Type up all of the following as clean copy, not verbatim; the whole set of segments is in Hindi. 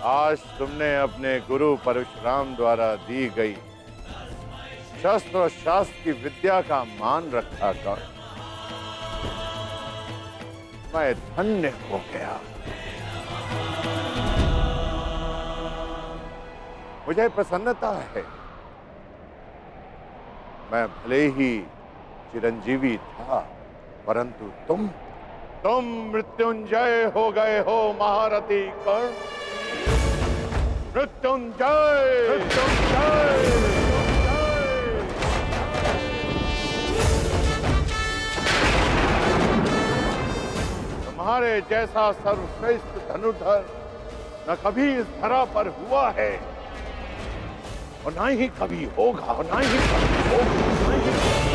आज तुमने अपने गुरु परशुराम द्वारा दी गई शस्त्र और शास्त्र की विद्या का मान रखा कर मैं धन्य हो गया। मुझे प्रसन्नता है। मैं भले ही चिरंजीवी था, परंतु तुम मृत्युंजय हो गए हो महारथी कर्ण। मृत्युंजय मृत्युंजय। तुम्हारे जैसा सर्वश्रेष्ठ धनुर्धर न कभी इस धरा पर हुआ है और ना ही कभी होगा, और ना ही कभी होगा, ना ही कभी होगा।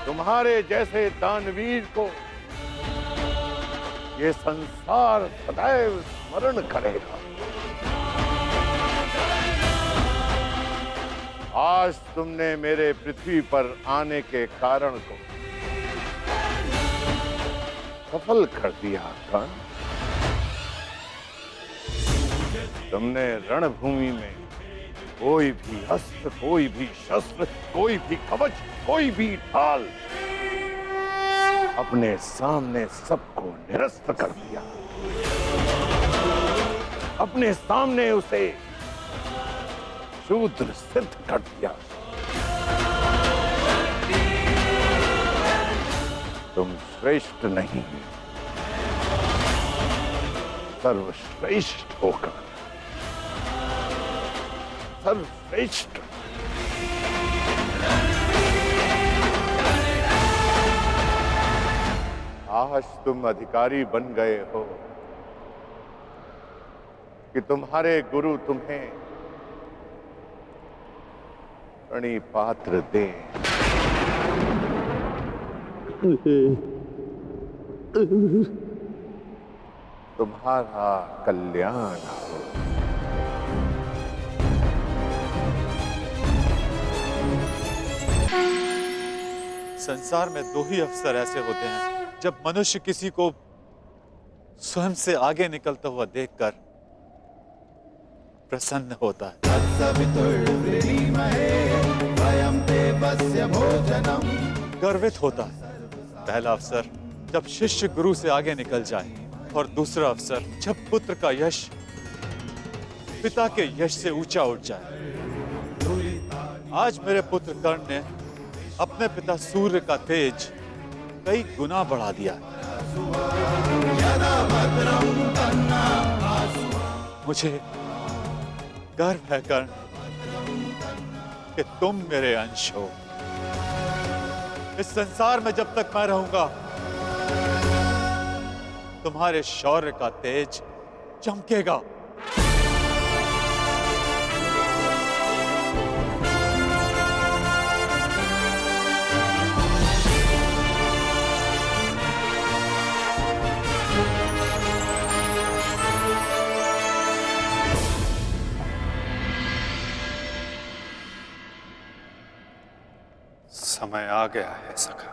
तुम्हारे जैसे दानवीर को ये संसार सदैव स्मरण करेगा। आज तुमने मेरे पृथ्वी पर आने के कारण को सफल कर दिया कर्ण। तुमने रणभूमि में कोई भी अस्त्र, कोई भी शस्त्र, कोई भी कवच, कोई भी ढाल अपने सामने सबको निरस्त कर दिया। अपने सामने उसे शूद्र सिद्ध कर दिया। तुम श्रेष्ठ नहीं, सर्वश्रेष्ठ होकर सर्वश्रेष्ठ। आज तुम अधिकारी बन गए हो कि तुम्हारे गुरु तुम्हें प्रणिपात्र दे। तुम्हारा कल्याण हो। संसार में दो ही अवसर ऐसे होते हैं जब मनुष्य किसी को स्वयं से आगे निकलता हुआ देखकर प्रसन्न होता है। गर्वित होता है। पहला अवसर जब शिष्य गुरु से आगे निकल जाए, और दूसरा अवसर जब पुत्र का यश पिता के यश से ऊंचा उठ जाए। आज मेरे पुत्र कर्ण ने अपने पिता सूर्य का तेज कई गुना बढ़ा दिया। मुझे गर्व है कर्ण कि तुम मेरे अंश हो। इस संसार में जब तक मैं रहूंगा, तुम्हारे शौर्य का तेज चमकेगा। समय आ गया है सखा।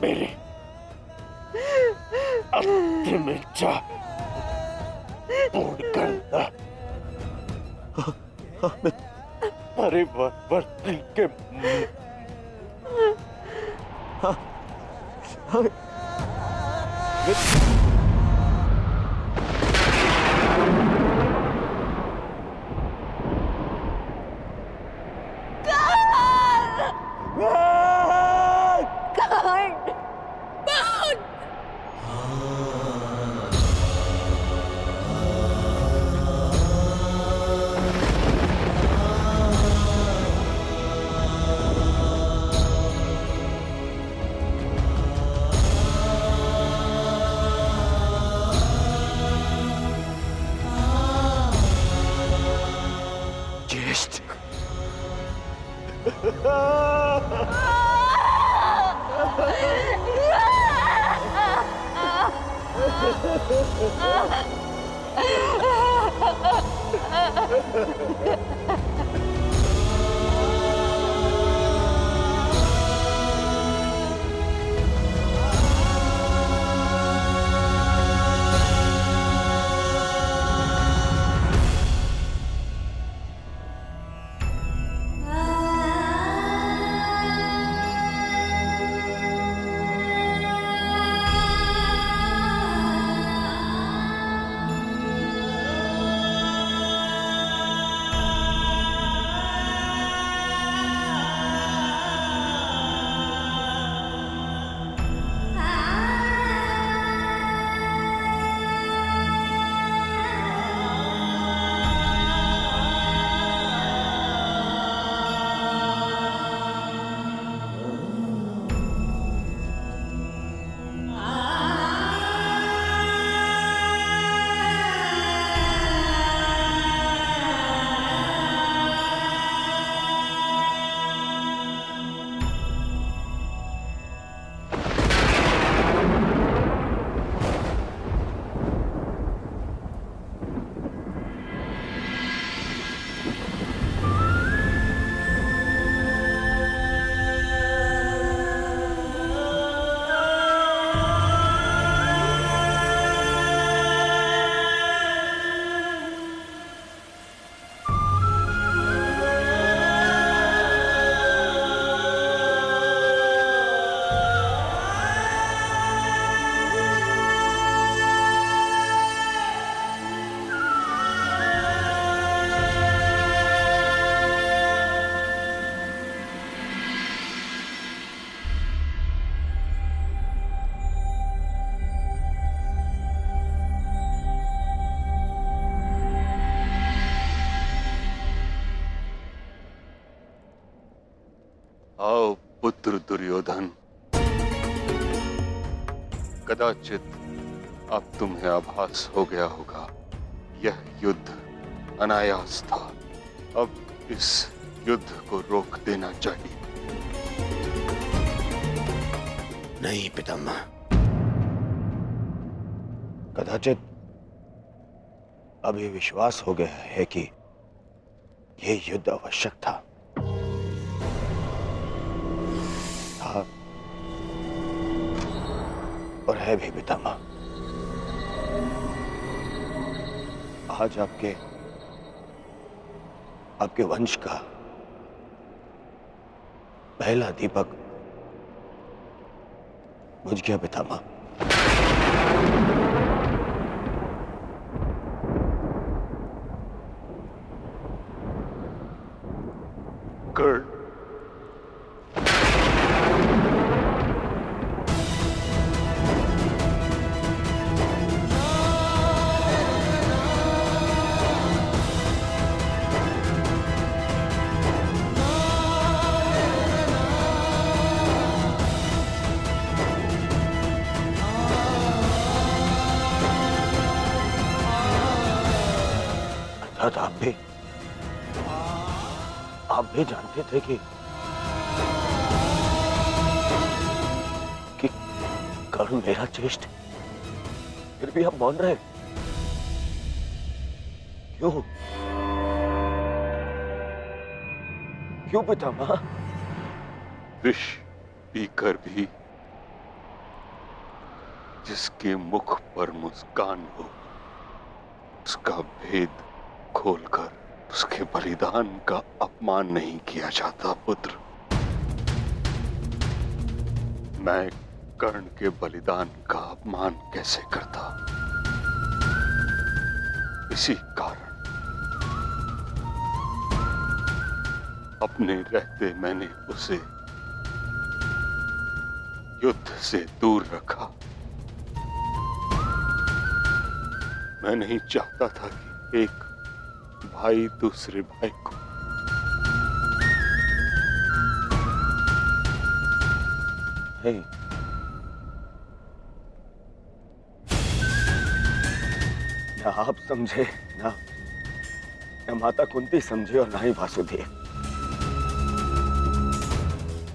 मेरी अंतिम इच्छा पूर्ण करना। परिवर्तन के आओ पुत्र दुर्योधन, कदाचित अब तुम्हें आभास हो गया होगा, यह युद्ध अनायास था। अब इस युद्ध को रोक देना चाहिए। नहीं पितामह, कदाचित अभी विश्वास हो गया है कि यह युद्ध आवश्यक था। और है भी पितामह। आज आपके वंश का पहला दीपक बुझ गया पितामह। कर्ण, अर्थात आप भी जानते थे कि कर्ण मेरा ज्येष्ठ, फिर भी आप मौन रहे क्यों? क्यों पितामह? विष पीकर भी जिसके मुख पर मुस्कान हो, उसका भेद खोलकर उसके बलिदान का अपमान नहीं किया जाता पुत्र। मैं कर्ण के बलिदान का अपमान कैसे करता? इसी कारण अपने रहते मैंने उसे युद्ध से दूर रखा। मैं नहीं चाहता था कि एक भाई दूसरे भाई को नहीं, ना आप समझे, ना माता कुंती समझे और ना ही वासुदेव।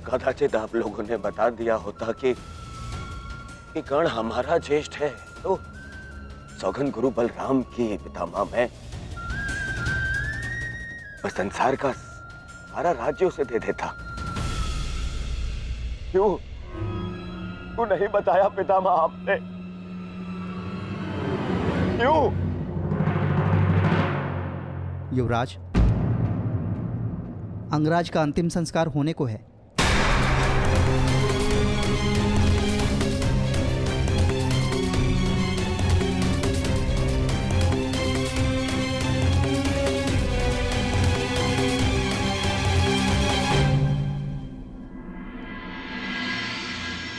कदाचित आप लोगों ने बता दिया होता कि कर्ण हमारा ज्येष्ठ है, तो सौगन गुरु बलराम की पितामह मैं संसार का सारा राज्य उसे दे देता। क्यों नहीं बताया पितामह आपने? क्यों? युवराज, अंगराज का अंतिम संस्कार होने को है।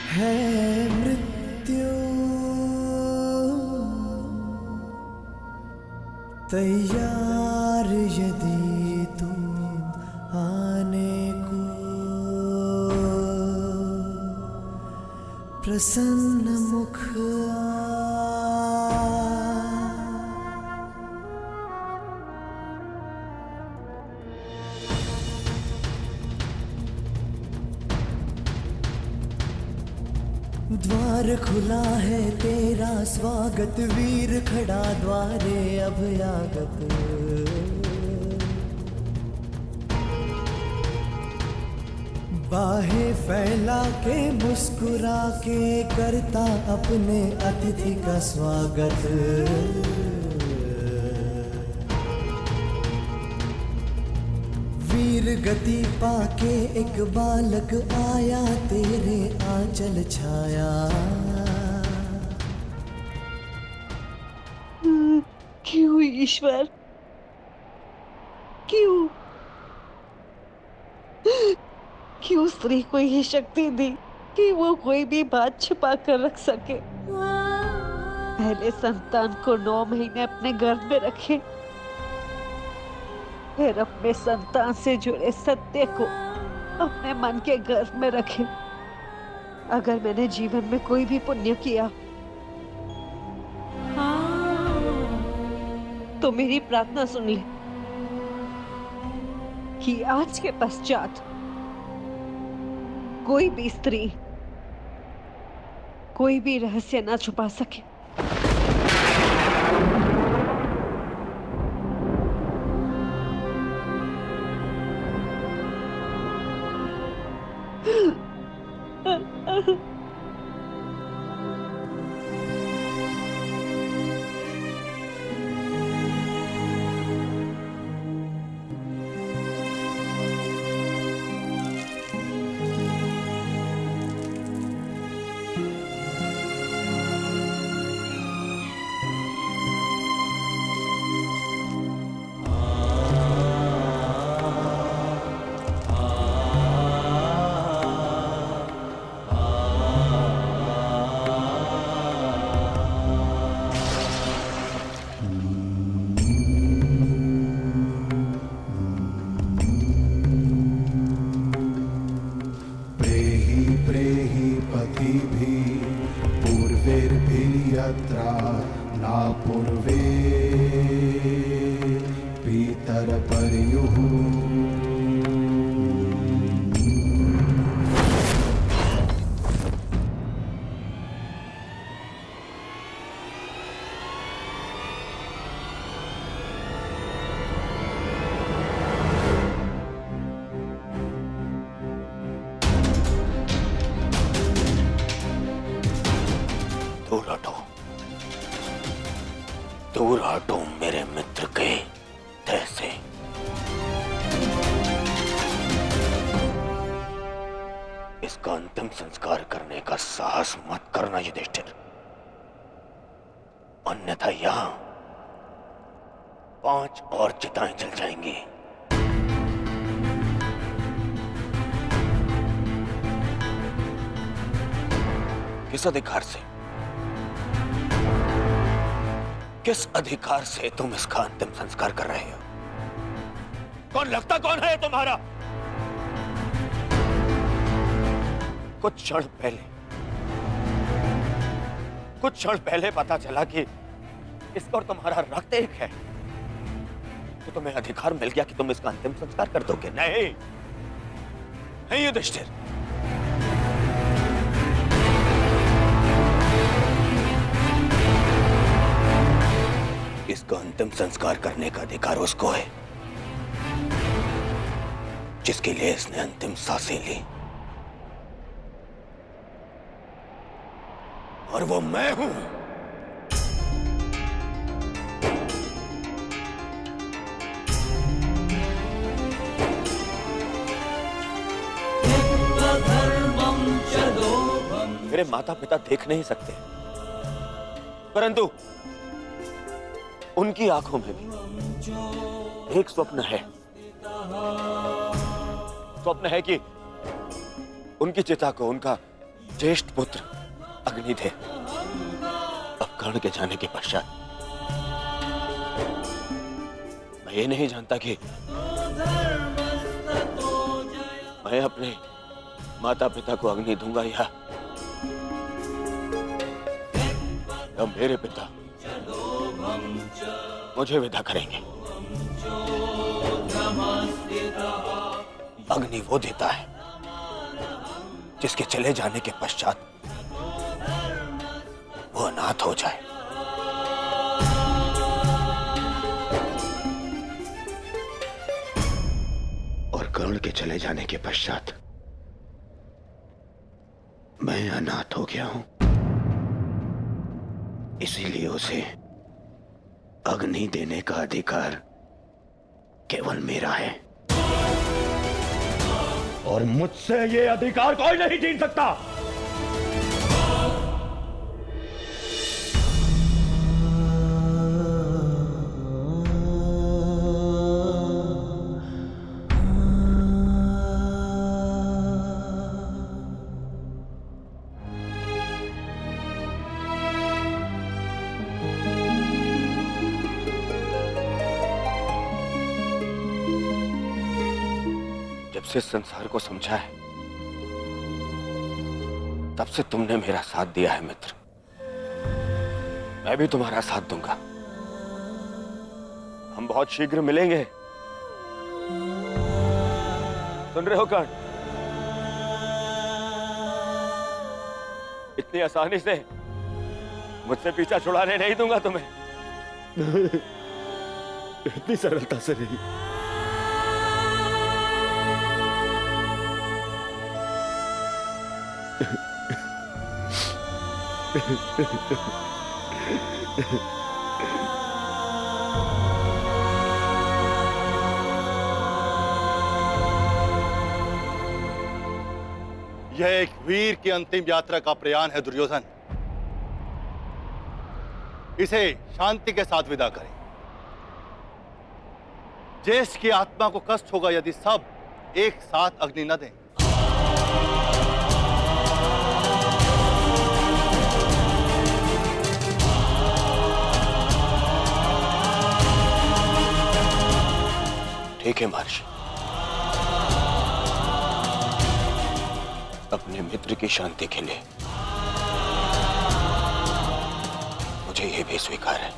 है मृत्यु तैयार यदि तुम आने को, प्रसन्न मुख द्वार खुला है तेरा स्वागत, वीर खड़ा द्वारे अभयागत। बाहें फैला के मुस्कुरा के करता अपने अतिथि का स्वागत। वीर गति पाके एक बालक आया, तेरे आंचल छाया। क्यों ईश्वर, क्यों क्यों स्त्री को ये शक्ति दी कि वो कोई भी बात छुपा कर रख सके? पहले संतान को 9 महीने अपने गर्भ में रखे, फिर अपने संतान से जुड़े सत्य को अपने मन के गर्भ में रखे। अगर मैंने जीवन में कोई भी पुण्य किया तो मेरी प्रार्थना सुन ले कि आज के पश्चात कोई भी स्त्री कोई भी रहस्य ना छुपा सके। पूर्वे पीतर पर्युः दूर हटो मेरे मित्र के देह से। इसका अंतिम संस्कार करने का साहस मत करना युधिष्ठिर, अन्यथा यहां 5 और चिताएं जल जाएंगी। किस अधिकार से, किस अधिकार से तुम इसका अंतिम संस्कार कर रहे हो? कौन लगता कौन है तुम्हारा? कुछ क्षण पहले पता चला कि इसका और तुम्हारा रक्त एक है, तो तुम्हें अधिकार मिल गया कि तुम इसका अंतिम संस्कार कर दोगे। नहीं, नहीं युधिष्ठिर, इसका अंतिम संस्कार करने का अधिकार उसको है, जिसके लिए इसने अंतिम सांसें ली, और वो मैं हूं। मेरे माता पिता देख नहीं सकते, परंतु उनकी आंखों में भी एक स्वप्न है। स्वप्न है कि उनकी चिता को उनका ज्येष्ठ पुत्र अग्नि दे। अब कर्ण के जाने के पश्चात मैं ये नहीं जानता कि मैं अपने माता पिता को अग्नि दूंगा या मेरे पिता मुझे विदा करेंगे। अग्नि वो देता है जिसके चले जाने के पश्चात वो अनाथ हो जाए। और कर्ण के चले जाने के पश्चात मैं अनाथ हो गया हूं, इसीलिए उसे अग्नि देने का अधिकार केवल मेरा है, और मुझसे ये अधिकार कोई नहीं छीन सकता। जब से संसार को समझा है, तब से तुमने मेरा साथ दिया है मित्र। मैं भी तुम्हारा साथ दूंगा। हम बहुत शीघ्र मिलेंगे। सुन रहे हो कर्ण? इतनी आसानी से मुझसे पीछा छुड़ाने नहीं दूंगा तुम्हें। इतनी सरलता से नहीं। यह एक वीर की अंतिम यात्रा का प्रयाण है दुर्योधन। इसे शांति के साथ विदा करें। ज्येष्ठ की आत्मा को कष्ट होगा यदि सब एक साथ अग्नि न दें। ठीक है महर्षि, अपने मित्र की शांति के लिए मुझे यह भी स्वीकार है।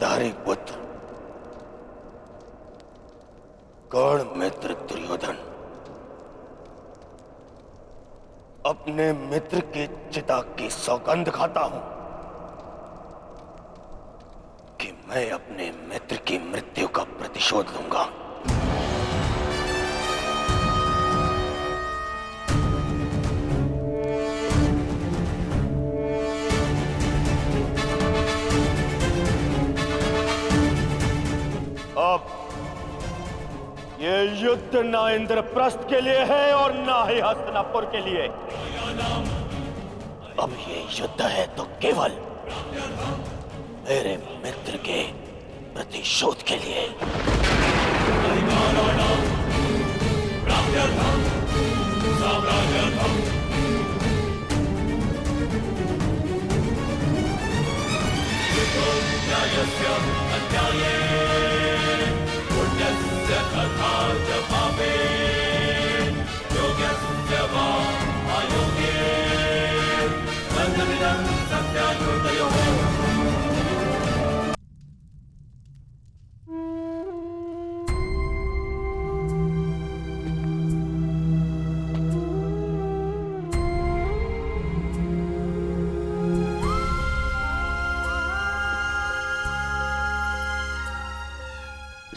गांधारी पुत्र कर्ण मित्र दुर्योधन अपने मित्र की चिता की सौगंध खाता हूं कि मैं अपने मित्र की मृत्यु का प्रतिशोध लूंगा। अब ये युद्ध ना इंद्रप्रस्थ के लिए है और ना ही हस्तिनापुर के लिए। अब ये युद्ध है तो केवल मेरे मित्र के प्रतिशोध के लिए।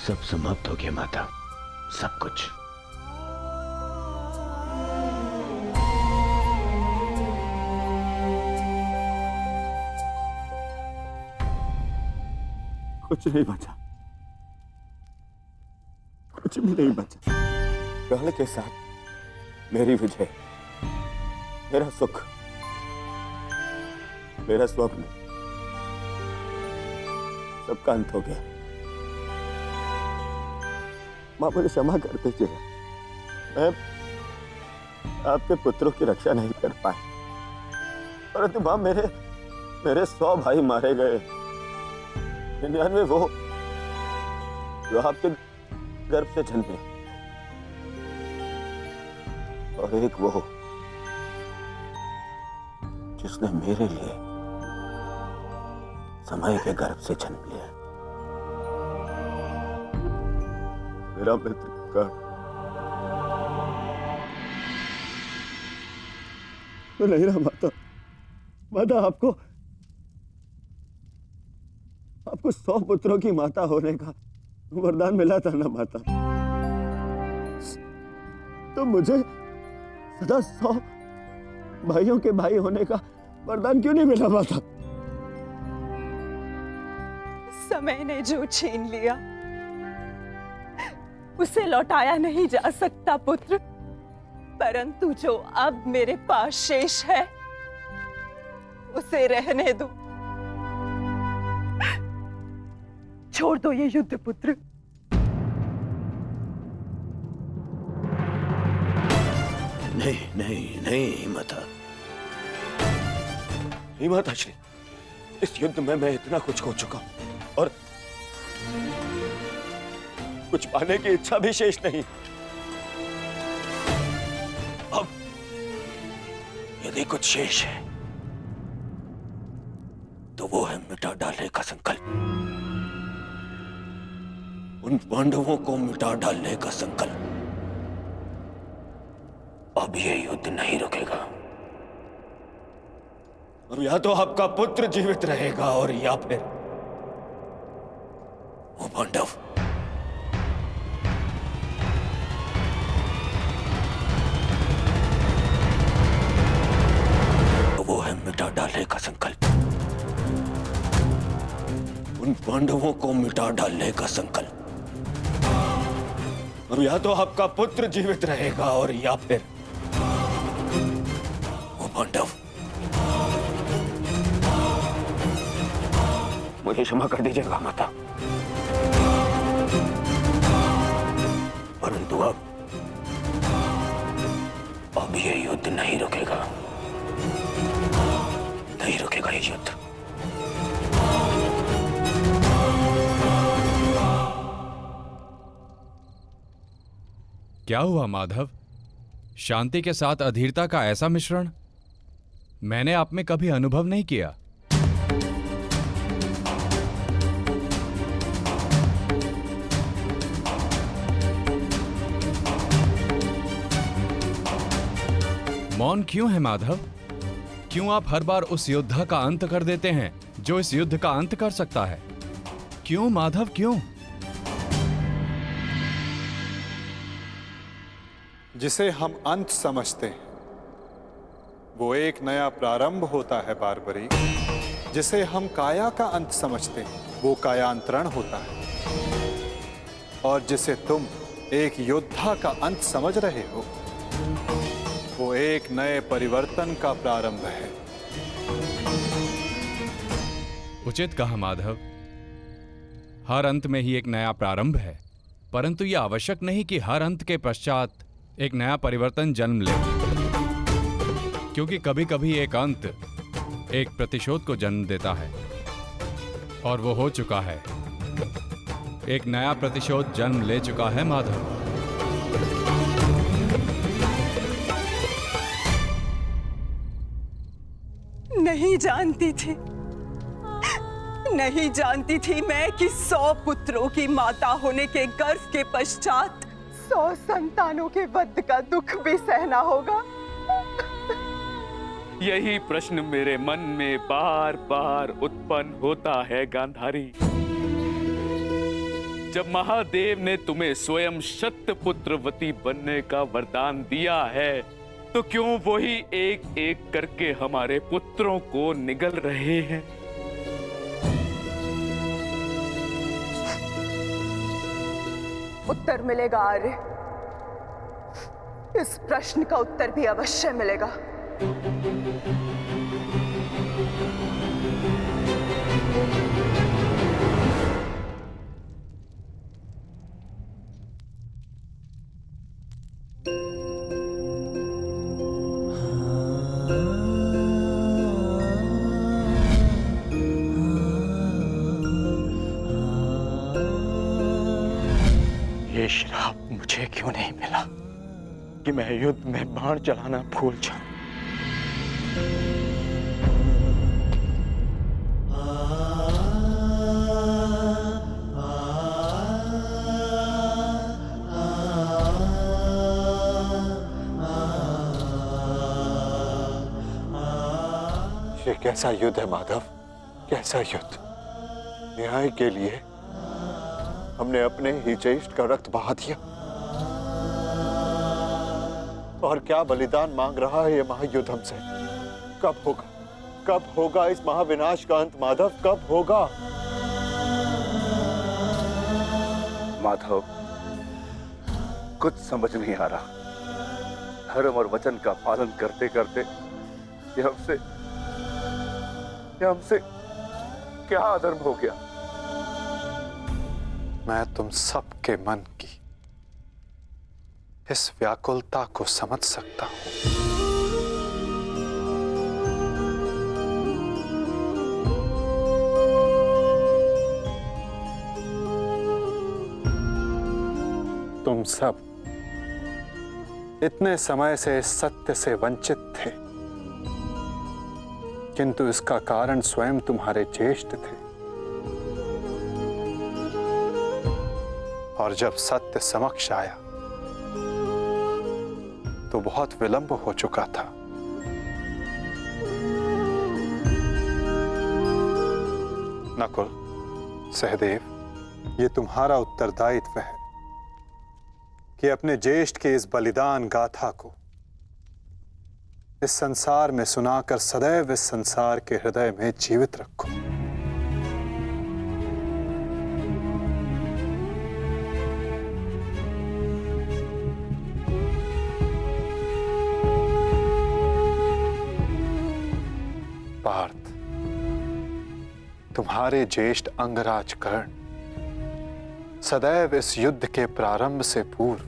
सब समाप्त हो गया माता, सब कुछ। कुछ नहीं बचा, कुछ भी नहीं बचा। कर्ण के साथ मेरी विजय, मेरा सुख, मेरा स्वप्न, सबका अंत हो गया। मां मुझे क्षमा कर दीजिए, मैं आपके पुत्रों की रक्षा नहीं कर पाया, परंतु मां मेरे 100 भाई मारे गए, 99 वो जो आपके गर्भ से जन्मे, और एक वो जिसने मेरे लिए समय के गर्भ से जन्म लिया। मेरा मित्र कर्ण, मैं नहीं रहा माता। माता आपको 100 पुत्रों की माता होने का वरदान मिला था ना माता, तो मुझे सदा 100 भाइयों के भाई होने का वरदान क्यों नहीं मिला माता? समय ने जो छीन लिया उसे लौटाया नहीं जा सकता पुत्र, परंतु जो अब मेरे पास शेष है उसे रहने दो। छोड़ दो ये युद्ध पुत्र। नहीं नहीं नहीं माता, नहीं माता श्री, इस युद्ध में मैं इतना कुछ खो चुका हूं और कुछ पाने की इच्छा भी शेष नहीं। अब यदि कुछ शेष है तो वो है मिटा डालने का संकल्प, उन पांडवों को मिटा डालने का संकल्प। अब ये युद्ध नहीं रुकेगा। अब या तो आपका पुत्र जीवित रहेगा और या फिर वो पांडव। वो है मिटा डालने का संकल्प, उन पांडवों को मिटा डालने का संकल्प। अब या तो आपका पुत्र जीवित रहेगा और या फिर वो पांडव। मुझे क्षमा कर दीजिएगा माता, परंतु अब ये युद्ध नहीं रुकेगा, नहीं रुकेगा ये युद्ध। क्या हुआ माधव? शांति के साथ अधीरता का ऐसा मिश्रण मैंने आप में कभी अनुभव नहीं किया। मौन क्यों है माधव? क्यों आप हर बार उस योद्धा का अंत कर देते हैं जो इस युद्ध का अंत कर सकता है? क्यों माधव, क्यों? जिसे हम अंत समझते हैं वो एक नया प्रारंभ होता है बारबरी। जिसे हम काया का अंत समझते हैं वो कायांतरण होता है। और जिसे तुम एक योद्धा का अंत समझ रहे हो वो एक नए परिवर्तन का प्रारंभ है। उचित कहा माधव। हर अंत में ही एक नया प्रारंभ है, परंतु यह आवश्यक नहीं कि हर अंत के पश्चात एक नया परिवर्तन जन्म ले, क्योंकि कभी कभी एक अंत एक प्रतिशोध को जन्म देता है, और वो हो चुका है। एक नया प्रतिशोध जन्म ले चुका है माधव। नहीं जानती थी, नहीं जानती थी मैं कि 100 पुत्रों की माता होने के गर्व के पश्चात 100 संतानों के वध का दुख भी सहना होगा। यही प्रश्न मेरे मन में बार बार उत्पन्न होता है गांधारी। जब महादेव ने तुम्हें स्वयं शतपुत्रवती बनने का वरदान दिया है, तो क्यों वही एक एक करके हमारे पुत्रों को निगल रहे हैं? उत्तर मिलेगा आर्य, इस प्रश्न का उत्तर भी अवश्य मिलेगा। ये श्राप मुझे क्यों नहीं मिला कि मैं युद्ध में बाण चलाना भूल जाऊं। ये कैसा युद्ध है माधव, कैसा युद्ध? न्याय के लिए हमने अपने ही ज्येष्ठ का रक्त बहा दिया, और क्या बलिदान मांग रहा है ये महायुद्ध हमसे? कब होगा, कब होगा इस महाविनाश का अंत माधव, कब होगा? माधव, कुछ समझ नहीं आ रहा। धर्म और वचन का पालन करते करते ये हमसे क्या अधर्म हो गया? मैं तुम सबके मन की इस व्याकुलता को समझ सकता हूं। तुम सब इतने समय से इस सत्य से वंचित थे, किंतु इसका कारण स्वयं तुम्हारे ज्येष्ठ थे। और जब सत्य समक्ष आया तो बहुत विलंब हो चुका था। नकुल, सहदेव, ये तुम्हारा उत्तरदायित्व है कि अपने ज्येष्ठ के इस बलिदान गाथा को इस संसार में सुनाकर सदैव इस संसार के हृदय में जीवित रखो। पार्थ, तुम्हारे ज्येष्ठ अंगराज कर्ण सदैव इस युद्ध के प्रारंभ से पूर्व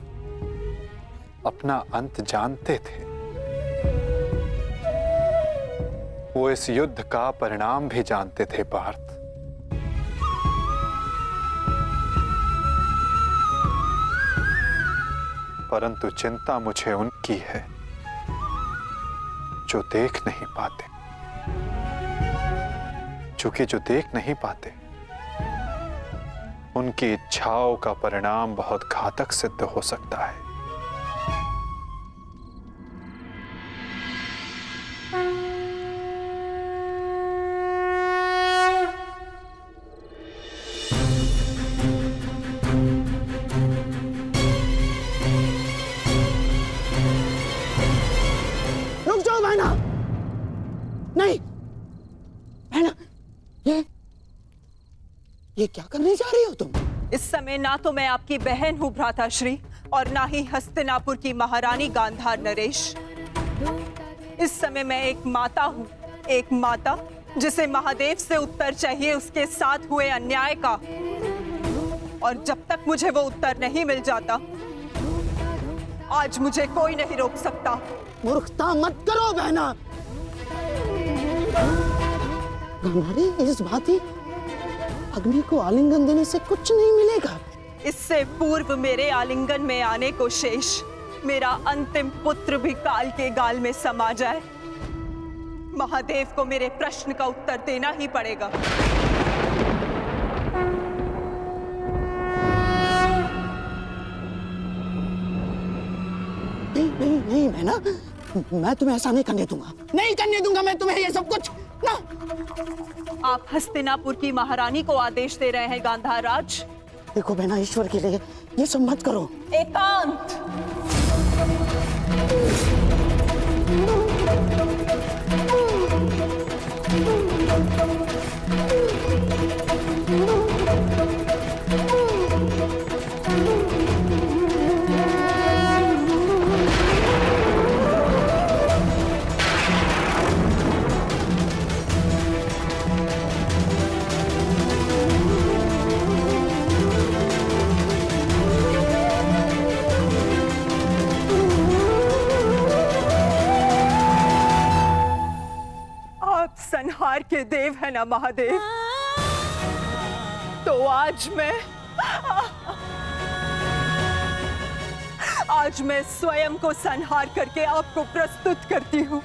अपना अंत जानते थे। वो इस युद्ध का परिणाम भी जानते थे पार्थ। परंतु चिंता मुझे उनकी है जो देख नहीं पाते, क्योंकि जो देख नहीं पाते उनकी इच्छाओं का परिणाम बहुत घातक सिद्ध हो सकता है। ये क्या करने जा रही हो तुम? इस समय ना तो मैं आपकी बहन हूँ भ्राताश्री और ना ही हस्तिनापुर की महारानी गांधार नरेश। इस समय मैं एक माता हूँ, एक माता जिसे महादेव से उत्तर चाहिए उसके साथ हुए अन्याय का। और जब तक मुझे वो उत्तर नहीं मिल जाता, आज मुझे कोई नहीं रोक सकता। मूर्खता मत करो बहना। गांधारी, इस भांति अग्नि को आलिंगन देने से कुछ नहीं मिलेगा। इससे पूर्व मेरे आलिंगन में आने को शेष मेरा अंतिम पुत्र भी काल के गाल में समा जाए, महादेव को मेरे प्रश्न का उत्तर देना ही पड़ेगा। नहीं बहना, मैं तुम्हें ऐसा नहीं करने दूंगा। नहीं करने दूंगा मैं तुम्हें ये सब कुछ ना। आप हस्तिनापुर की महारानी को आदेश दे रहे हैं गांधार राज? देखो बहना, ईश्वर के लिए ये सब मत करो। एकांत। संहार के देव है ना महादेव, तो आज मैं स्वयं को संहार करके आपको प्रस्तुत करती हूँ।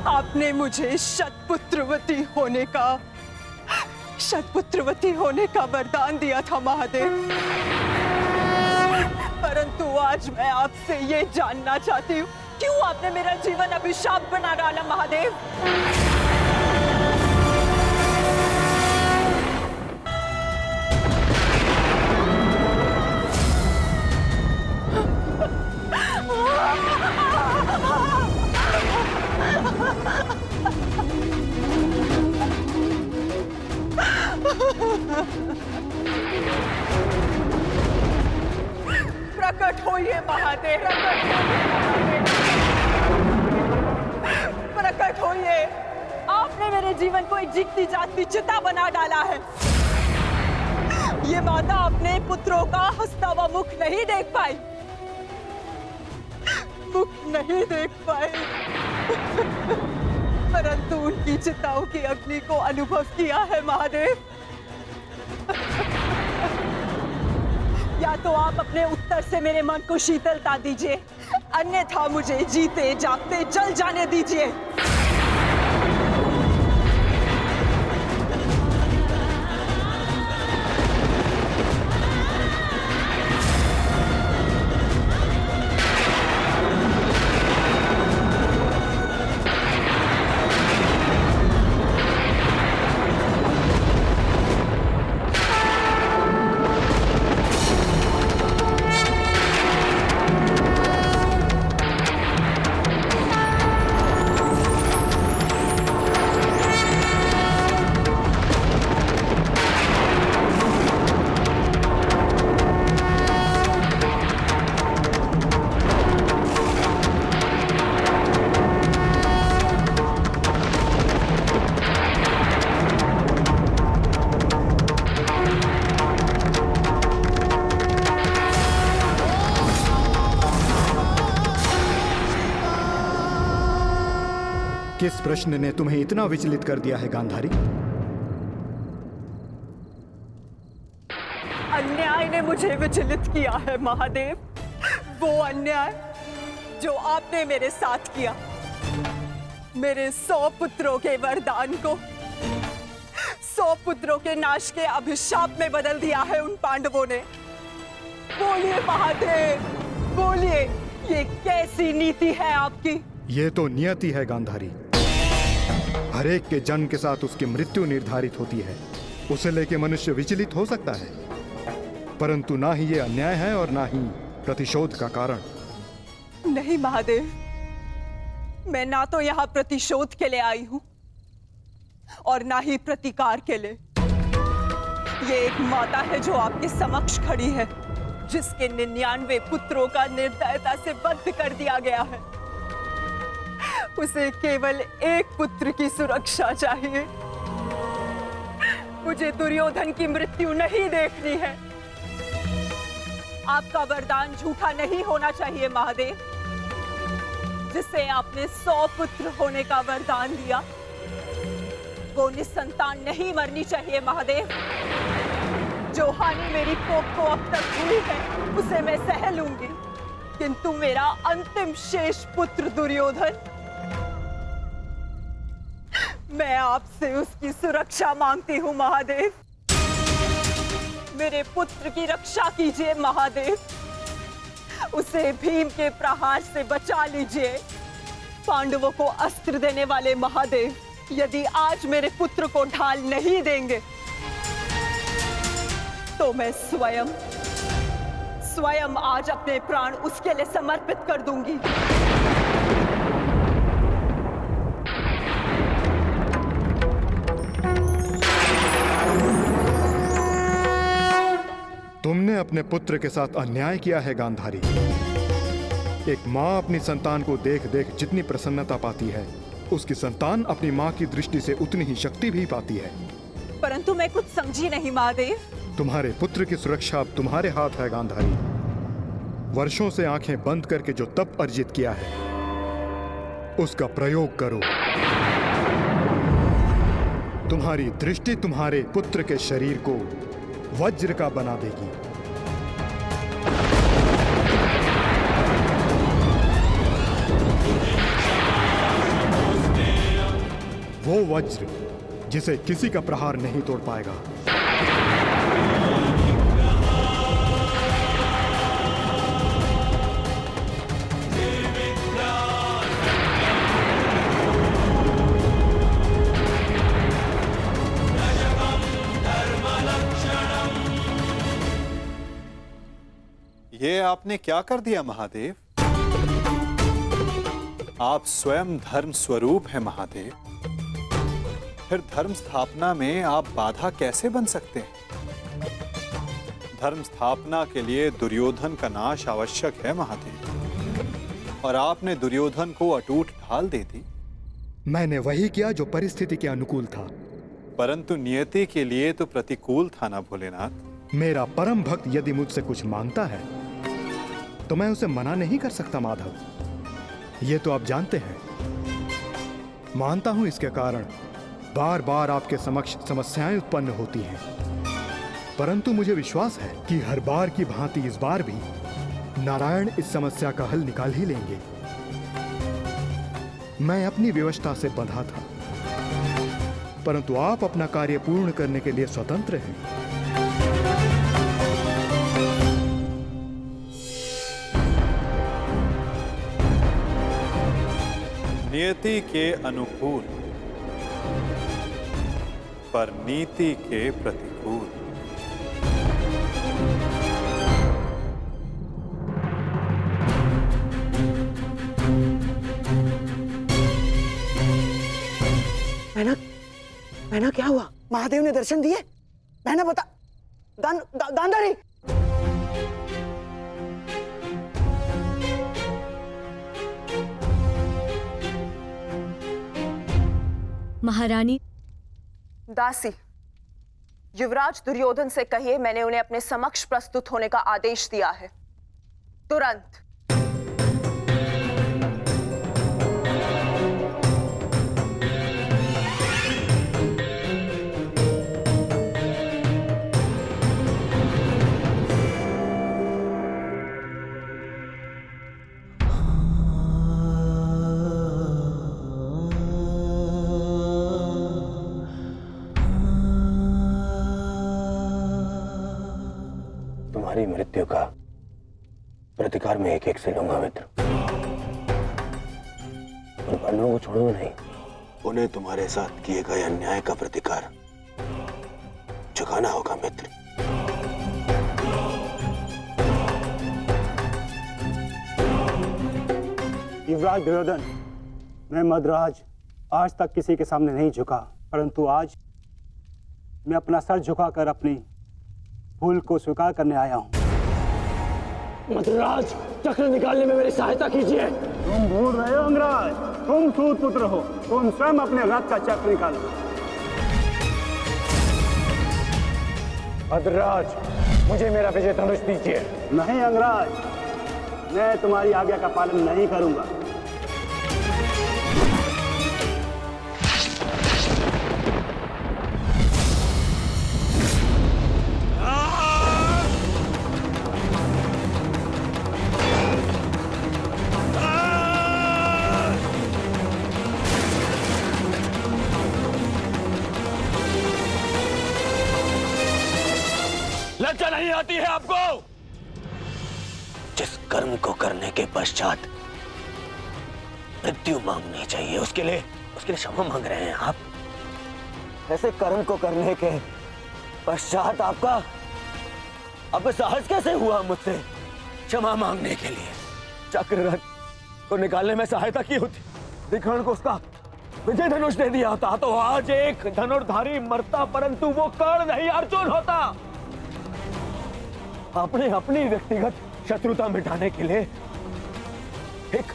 आपने मुझे शतपुत्रवती होने का वरदान दिया था महादेव, परंतु आज मैं आपसे ये जानना चाहती हूँ, क्यों आपने मेरा जीवन अभिशाप बना डाला महादेव? प्रकट होइए महादेव, प्रकट होइए। आपने मेरे जीवन को एक जीती जागती चिता बना डाला है। ये माता अपने पुत्रों का हंसता हुआ मुख नहीं देख पाई, परंतु उनकी चिताओं की अग्नि को अनुभव किया है महादेव। या तो आप अपने उत्तर से मेरे मन को शीतलता दीजिए, अन्यथा मुझे जीते जागते जल जाने दीजिए। किस प्रश्न ने तुम्हें इतना विचलित कर दिया है गांधारी? अन्याय ने मुझे विचलित किया है महादेव, वो अन्याय जो आपने मेरे साथ किया। मेरे 100 पुत्रों के वरदान को 100 पुत्रों के नाश के अभिशाप में बदल दिया है उन पांडवों ने। बोलिए महादेव, बोलिए, ये कैसी नीति है आपकी? ये तो नियति है गांधारी। हर एक के जन्म के साथ उसकी मृत्यु निर्धारित होती है। उसे लेके मनुष्य विचलित हो सकता है, परंतु ना ही ये अन्याय है और ना ही प्रतिशोध का कारण। नहीं महादेव, मैं ना तो यहाँ प्रतिशोध के लिए आई हूँ और ना ही प्रतिकार के लिए। ये एक माता है जो आपके समक्ष खड़ी है, जिसके 99 पुत्रों का निर्दयता से वध कर दिया गया है। उसे केवल एक पुत्र की सुरक्षा चाहिए। मुझे दुर्योधन की मृत्यु नहीं देखनी है। आपका वरदान झूठा नहीं होना चाहिए महादेव। जिसे आपने 100 पुत्र होने का वरदान दिया, वो निसंतान नहीं मरनी चाहिए महादेव। जो हानि मेरी कोख को अब तक हुई है, उसे मैं सह लूंगी, किंतु मेरा अंतिम शेष पुत्र दुर्योधन, मैं आपसे उसकी सुरक्षा मांगती हूँ महादेव। मेरे पुत्र की रक्षा कीजिए महादेव। उसे भीम के प्रहार से बचा लीजिए। पांडवों को अस्त्र देने वाले महादेव, यदि आज मेरे पुत्र को ढाल नहीं देंगे तो मैं स्वयं आज अपने प्राण उसके लिए समर्पित कर दूंगी। तुमने अपने पुत्र के साथ अन्याय किया है गांधारी। एक माँ अपनी संतान को देख देख जितनी प्रसन्नता पाती है, उसकी संतान अपनी माँ की दृष्टि से उतनी ही शक्ति भी पाती है। परंतु मैं कुछ समझी नहीं महादेव। तुम्हारे पुत्र की सुरक्षा अब तुम्हारे हाथ है गांधारी। वर्षों से आंखें बंद करके जो तप अर्जित किया है, उसका प्रयोग करो। तुम्हारी दृष्टि तुम्हारे पुत्र के शरीर को वज्र का बना देगी। वो वज्र जिसे किसी का प्रहार नहीं तोड़ पाएगा। ये आपने क्या कर दिया महादेव? आप स्वयं धर्म स्वरूप हैं महादेव। फिर धर्म स्थापना में आप बाधा कैसे बन सकते हैं? धर्म स्थापना के लिए दुर्योधन का नाश आवश्यक है महादेव, और आपने दुर्योधन को अटूट ढाल दे दी। मैंने वही किया जो परिस्थिति के अनुकूल था। परंतु नियति के लिए तो प्रतिकूल था ना भोलेनाथ। मेरा परम भक्त यदि मुझसे कुछ मांगता है तो मैं उसे मना नहीं कर सकता माधव। ये तो आप जानते हैं। मानता हूं इसके कारण बार बार आपके समक्ष समस्याएं उत्पन्न होती हैं, परंतु मुझे विश्वास है कि हर बार की भांति इस बार भी नारायण इस समस्या का हल निकाल ही लेंगे। मैं अपनी व्यवस्था से बंधा था, परंतु आप अपना कार्य पूर्ण करने के लिए स्वतंत्र हैं। नियति के अनुकूल पर नीति के प्रतिकूल। बहना क्या हुआ? महादेव ने दर्शन दिए? बहना बता। गांधारी, महारानी। दासी, युवराज दुर्योधन से कहिए मैंने उन्हें अपने समक्ष प्रस्तुत होने का आदेश दिया है, तुरंत। तुम्हारी मृत्यु का प्रतिकार में एक से लूंगा मित्र, और पांडवों को छोड़ूंगा नहीं। उन्हें तुम्हारे साथ किए गए अन्याय का प्रतिकार चुकाना होगा मित्र। युवराज दुर्योधन, मैं मद्राज आज तक किसी के सामने नहीं झुका, परंतु आज मैं अपना सर झुकाकर अपनी भूल को स्वीकार करने आया हूँ। मद्राज, चक्र निकालने में मेरी सहायता कीजिए। तुम भूल रहे हो अंगराज, तुम सूत पुत्र हो, तुम स्वयं अपने रथ का चक्र निकालो। मद्राज, मुझे मेरा विजय धनुष दीजिए। नहीं अंगराज, मैं तुम्हारी आज्ञा का पालन नहीं करूंगा। लज्जा नहीं आती है आपको? जिस कर्म को करने के पश्चात मृत्यु मांगनी चाहिए, उसके लिए क्षमा मांग रहे हैं आप? ऐसे कर्म को करने के पश्चात आपका साहस कैसे हुआ मुझसे क्षमा मांगने के लिए? चक्र रथ को निकालने में सहायता की होती, विकर्ण को उसका विजय धनुष दे दिया होता तो आज एक धनुर्धारी मरता, परंतु वो कर्ण नहीं अर्जुन होता। आपने अपनी व्यक्तिगत शत्रुता मिटाने के लिए एक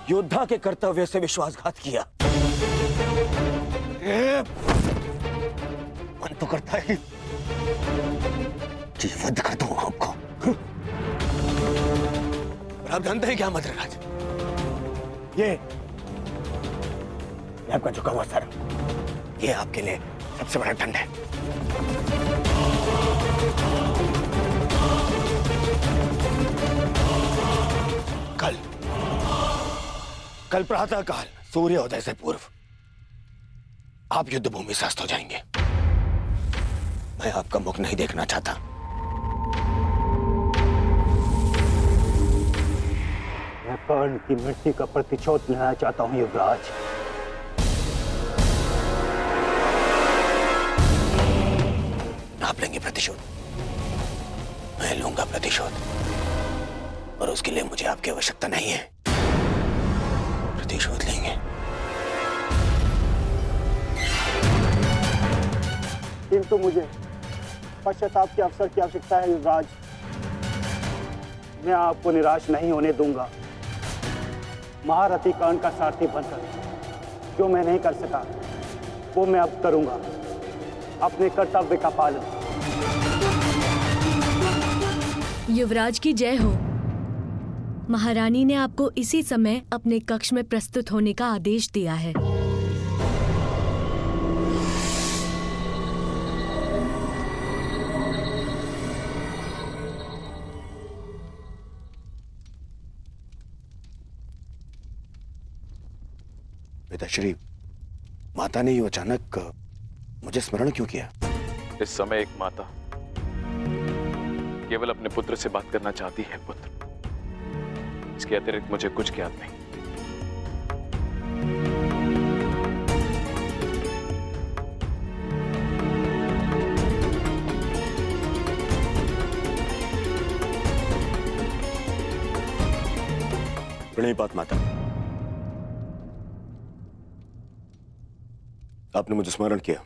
योद्धा के कर्तव्य से विश्वासघात किया। मन तो करता है कि वध कर दूं आपको। और आप जानते हैं क्या मद्रराज, ये आपका झुका हुआ सर, ये आपके लिए सबसे बड़ा दंड है। कल प्रातः काल सूर्योदय से पूर्व आप युद्ध भूमि से अस्त हो जाएंगे। मैं आपका मुख नहीं देखना चाहता। मैं कर्ण की मृत्यु का प्रतिशोध लेना चाहता हूं युवराज। आप लेंगे प्रतिशोध? मैं लूंगा प्रतिशोध, और उसके लिए मुझे आपकी आवश्यकता नहीं है। प्रतिशोध लेंगे। किंतु मुझे पश्चाताप के अवसर की आवश्यकता है युवराज। मैं आपको निराश नहीं होने दूंगा। महारथी कर्ण का सारथी बनकर जो मैं नहीं कर सका वो मैं अब करूंगा, अपने कर्तव्य का पालन। युवराज की जय हो। महारानी ने आपको इसी समय अपने कक्ष में प्रस्तुत होने का आदेश दिया है। पिताश्री, माता ने यूं अचानक मुझे स्मरण क्यों किया? इस समय एक माता केवल अपने पुत्र से बात करना चाहती है पुत्र, इसके अतिरिक्त मुझे कुछ ज्ञात नहीं। प्रणिपात माता, आपने मुझे स्मरण किया।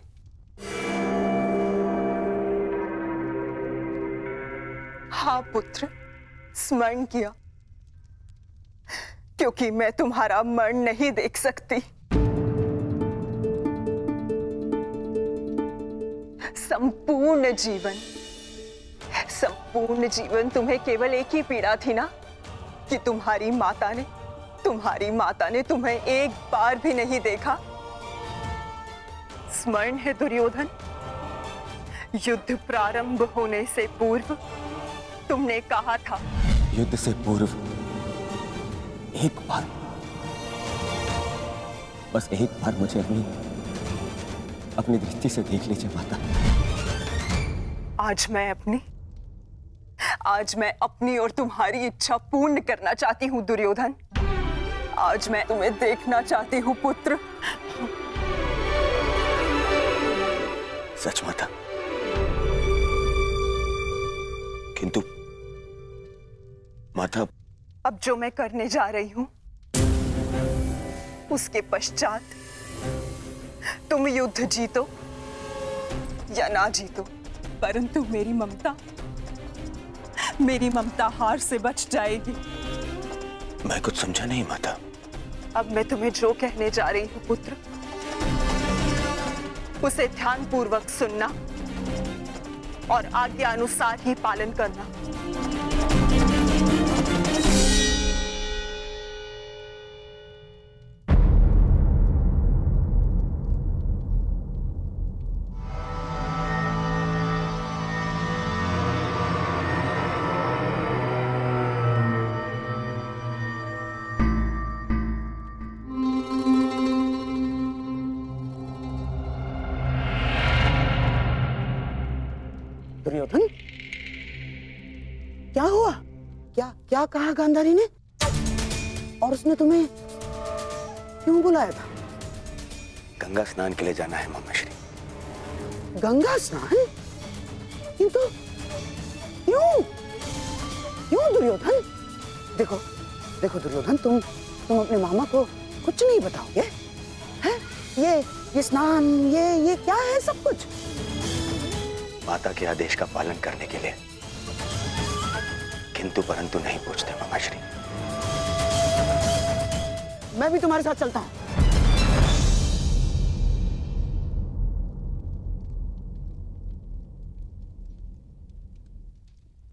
हाँ पुत्र, स्मरण किया, क्योंकि मैं तुम्हारा मरण नहीं देख सकती। संपूर्ण जीवन तुम्हें केवल एक ही पीड़ा थी ना, कि तुम्हारी माता ने तुम्हें एक बार भी नहीं देखा। स्मरण है दुर्योधन, युद्ध प्रारंभ होने से पूर्व तुमने कहा था, युद्ध से पूर्व एक बार, बस एक बार मुझे अपनी दृष्टि से देख लीजिए माता। आज मैं अपनी और तुम्हारी इच्छा पूर्ण करना चाहती हूँ दुर्योधन। आज मैं तुम्हें देखना चाहती हूँ पुत्र। सच माता, किंतु माता अब जो मैं करने जा रही हूं उसके पश्चात तुम युद्ध जीतो या ना जीतो, परंतु मेरी ममता हार से बच जाएगी। मैं कुछ समझा नहीं माता। अब मैं तुम्हें जो कहने जा रही हूं पुत्र, उसे ध्यानपूर्वक सुनना और आज्ञा अनुसार ही पालन करना। दुर्योधन, क्या हुआ? क्या कहा गांधारी ने? और उसने तुम्हें क्यों बुलाया था? गंगा स्नान के लिए जाना है मामाश्री। गंगा स्नान? किंतु क्यों दुर्योधन? देखो दुर्योधन, तुम अपने मामा को कुछ नहीं बताओगे? हैं? ये स्नान, ये क्या है सब कुछ? माता के आदेश का पालन करने के लिए किंतु परंतु नहीं पूछते मामाश्री। मैं भी तुम्हारे साथ चलता हूं।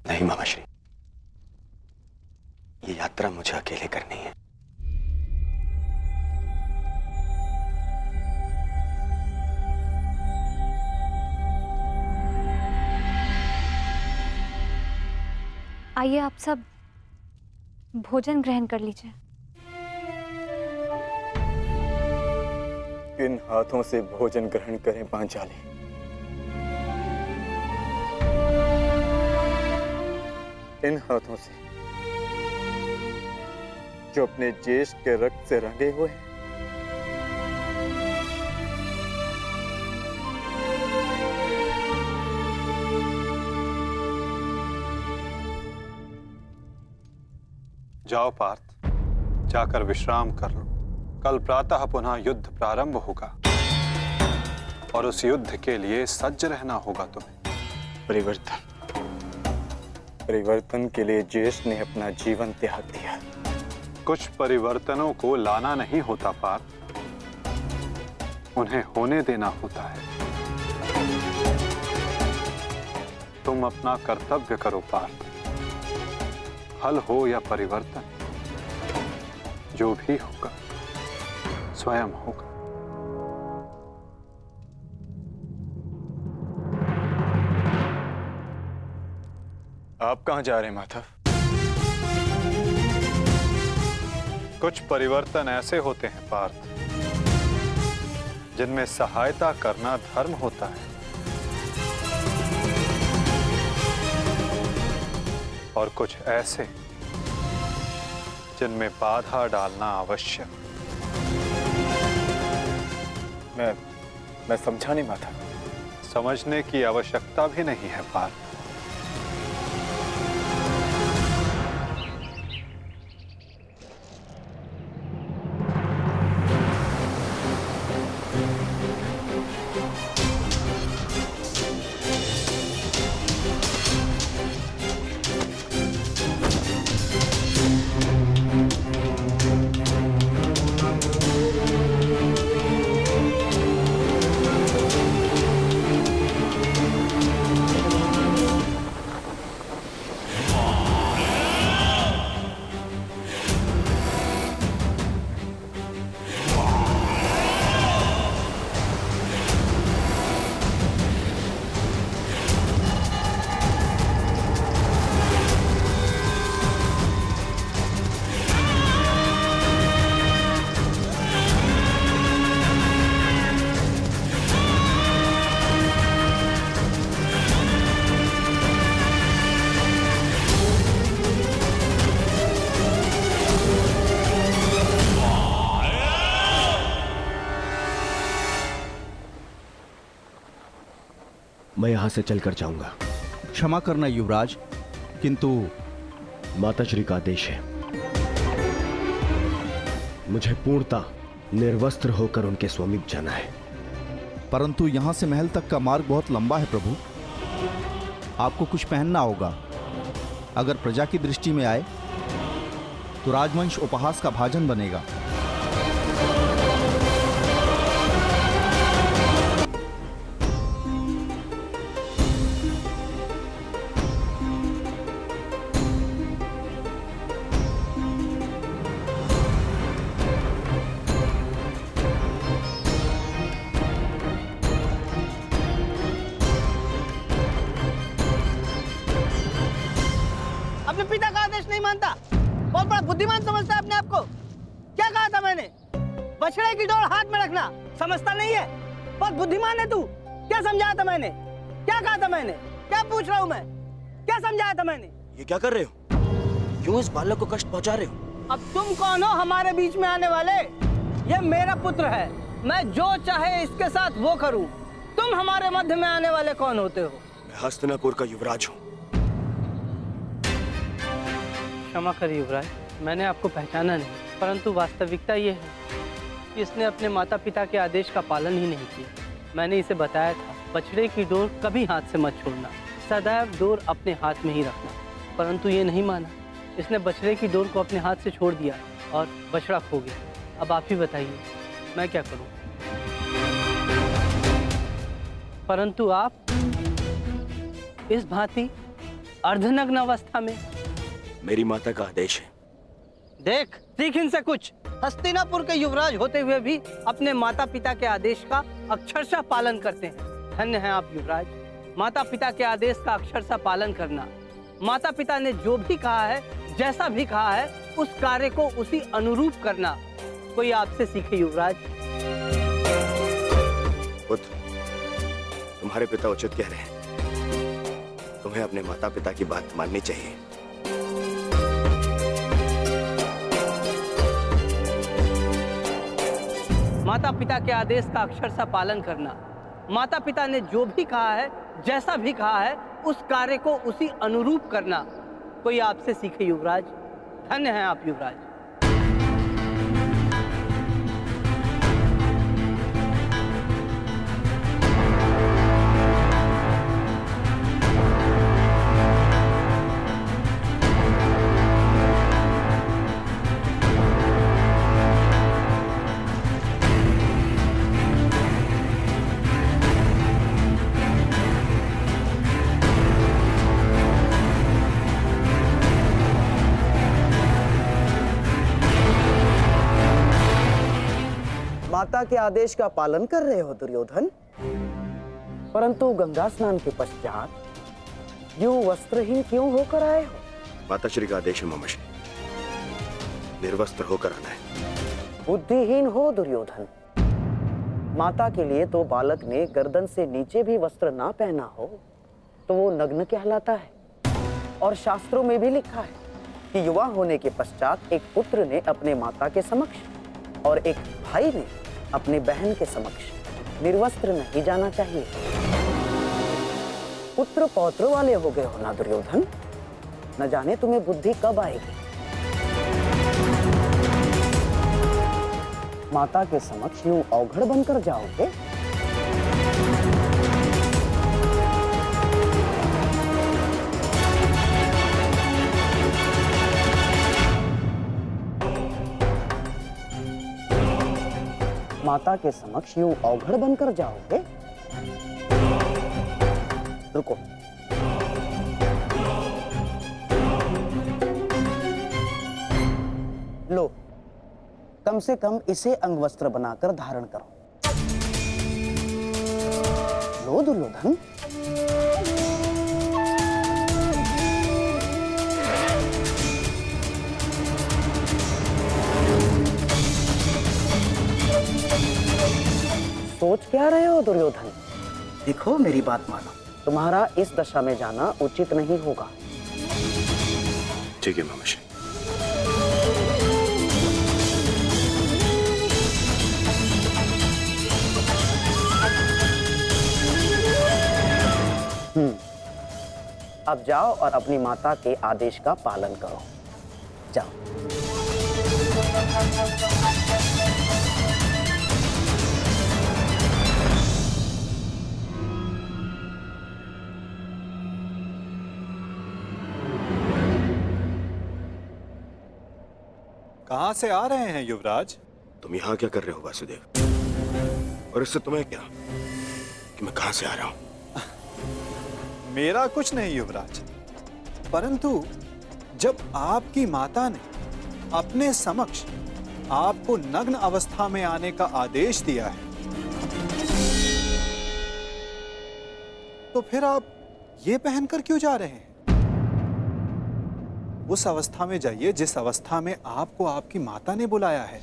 नहीं मामाश्री, ये यात्रा मुझे अकेले करनी है। आइए आप सब भोजन ग्रहण कर लीजिए। किन हाथों से भोजन ग्रहण करें पांचाली? इन हाथों से जो अपने ज्येष्ठ के रक्त से रंगे हुए हैं। जाओ पार्थ, जाकर विश्राम कर लो। कल प्रातः पुनः युद्ध प्रारंभ होगा और उस युद्ध के लिए सज्ज रहना होगा तुम्हें। परिवर्तन के लिए ज्येष्ठ ने अपना जीवन त्याग दिया। कुछ परिवर्तनों को लाना नहीं होता पार्थ, उन्हें होने देना होता है। तुम अपना कर्तव्य करो पार्थ। फल हो या परिवर्तन, जो भी होगा स्वयं होगा। आप कहां जा रहे हैं माधव? कुछ परिवर्तन ऐसे होते हैं पार्थ जिनमें सहायता करना धर्म होता है और कुछ ऐसे जिनमें बाधा डालना आवश्यक। मैं समझा नहीं माता। समझने की आवश्यकता भी नहीं है पार्थ। मैं यहां से चलकर जाऊंगा। क्षमा करना युवराज, किंतु माताश्री का आदेश है। मुझे पूर्णतः निर्वस्त्र होकर उनके समीप जाना है। परंतु यहाँ से महल तक का मार्ग बहुत लंबा है प्रभु। आपको कुछ पहनना होगा। अगर प्रजा की दृष्टि में आए तो राजवंश उपहास का भाजन बनेगा। अपने पिता का आदेश नहीं मानता, बहुत बड़ा बुद्धिमान समझता है अपने आप को। क्या कहा था मैंने? बछड़े की डोर हाथ में रखना, समझता नहीं है? बहुत बुद्धिमान है तू। क्या समझाया था मैंने? क्या कहा था मैंने? क्या पूछ रहा हूँ मैं? क्या समझाया था मैंने? ये क्या कर रहे हो? क्यों इस बालक को कष्ट पहुंचा रहे हो? अब तुम कौन हो हमारे बीच में आने वाले? ये मेरा पुत्र है, मैं जो चाहे इसके साथ वो करूं। तुम हमारे मध्य में आने वाले कौन होते हो? मैं हस्तिनापुर का युवराज हूँ। क्षमा करिए युवराज, मैंने आपको पहचाना नहीं, परंतु वास्तविकता ये है कि इसने अपने माता पिता के आदेश का पालन ही नहीं किया। मैंने इसे बताया था, बछड़े की डोर कभी हाथ से मत छोड़ना, सदैव डोर अपने हाथ में ही रखना, परंतु ये नहीं माना। इसने बछड़े की डोर को अपने हाथ से छोड़ दिया और बछड़ा खो गया। अब आप ही बताइए मैं क्या करूं? परंतु आप इस भांति अर्धनग्न अवस्था में। मेरी माता का आदेश है। देख, सीख इनसे कुछ। हस्तिनापुर के युवराज होते हुए भी अपने माता पिता के आदेश का अक्षरशः पालन करते हैं। धन्य हैं आप युवराज। माता पिता के आदेश का अक्षरशः पालन करना, माता पिता ने जो भी कहा है, जैसा भी कहा है, उस कार्य को उसी अनुरूप करना कोई आपसे सीखे युवराज। पुत्र, तुम्हारे पिता उचित कह रहे हैं। तुम्हें अपने माता पिता की बात माननी चाहिए। माता पिता के आदेश का अक्षरशः पालन करना, माता पिता ने जो भी कहा है, जैसा भी कहा है, उस कार्य को उसी अनुरूप करना कोई आपसे सीखे युवराज। धन्य हैं आप युवराज। माता के आदेश का पालन कर रहे हो दुर्योधन, परंतु गंगा स्नान के पश्चात यूं वस्त्रहीन क्यों होकर आए हो? माताश्री का आदेश है मामाश्री, निर्वस्त्र होकर आना है। बुद्धिहीन हो दुर्योधन। माता के लिए तो बालक ने गर्दन से नीचे भी वस्त्र ना पहना हो तो वो नग्न कहलाता है। और शास्त्रों में भी लिखा है कि युवा होने के पश्चात एक पुत्र ने अपने माता के समक्ष और एक भाई ने अपने बहन के समक्ष निर्वस्त्र नहीं जाना चाहिए। पुत्र पौत्र वाले हो गए हो ना दुर्योधन, न जाने तुम्हें बुद्धि कब आएगी। माता के समक्ष यूं अवघड़ बनकर जाओगे? माता के समक्ष यूं अवघड़ बनकर जाओगे? रुको, लो, कम से कम इसे अंगवस्त्र बनाकर धारण करो। लो दुर्योधन। सोच क्या रहे हो दुर्योधन? देखो, मेरी बात मानो, तुम्हारा इस दशा में जाना उचित नहीं होगा। ठीक है मामाश्री। अब जाओ और अपनी माता के आदेश का पालन करो। जाओ। कहां से आ रहे हैं युवराज? तुम यहाँ क्या कर रहे हो वासुदेव? और इससे तुम्हें क्या कि मैं कहां से आ रहा हूं? मेरा कुछ नहीं युवराज, परंतु जब आपकी माता ने अपने समक्ष आपको नग्न अवस्था में आने का आदेश दिया है, तो फिर आप ये पहनकर क्यों जा रहे हैं? उस अवस्था में जाइए जिस अवस्था में आपको आपकी माता ने बुलाया है।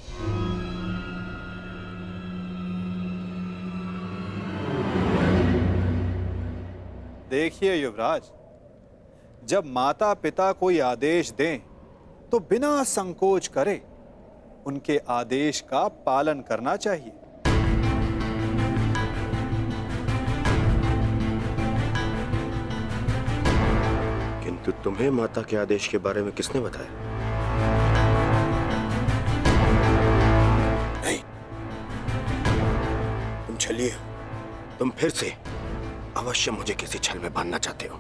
देखिए युवराज, जब माता पिता कोई आदेश दें तो बिना संकोच करे उनके आदेश का पालन करना चाहिए। किंतु तुम्हें माता के आदेश के बारे में किसने बताया? नहीं, तुम छलिए हो। तुम फिर से अवश्य मुझे किसी छल में बांधना चाहते हो।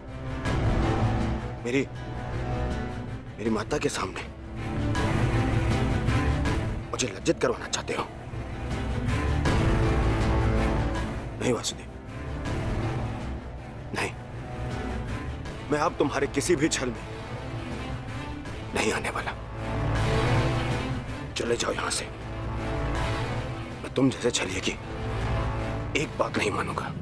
मेरी माता के सामने मुझे लज्जित करवाना चाहते हो। नहीं वासुदेव, नहीं, मैं अब तुम्हारे किसी भी छल में नहीं आने वाला। चले जाओ यहां से। मैं तुम जैसे छलिए की एक बात नहीं मानूंगा।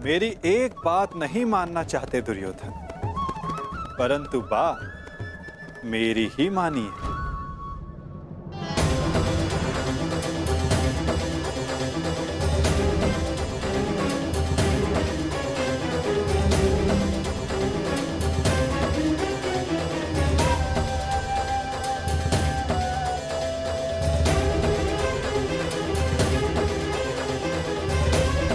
मेरी एक बात नहीं मानना चाहते दुर्योधन, परंतु बात मेरी ही मानिए।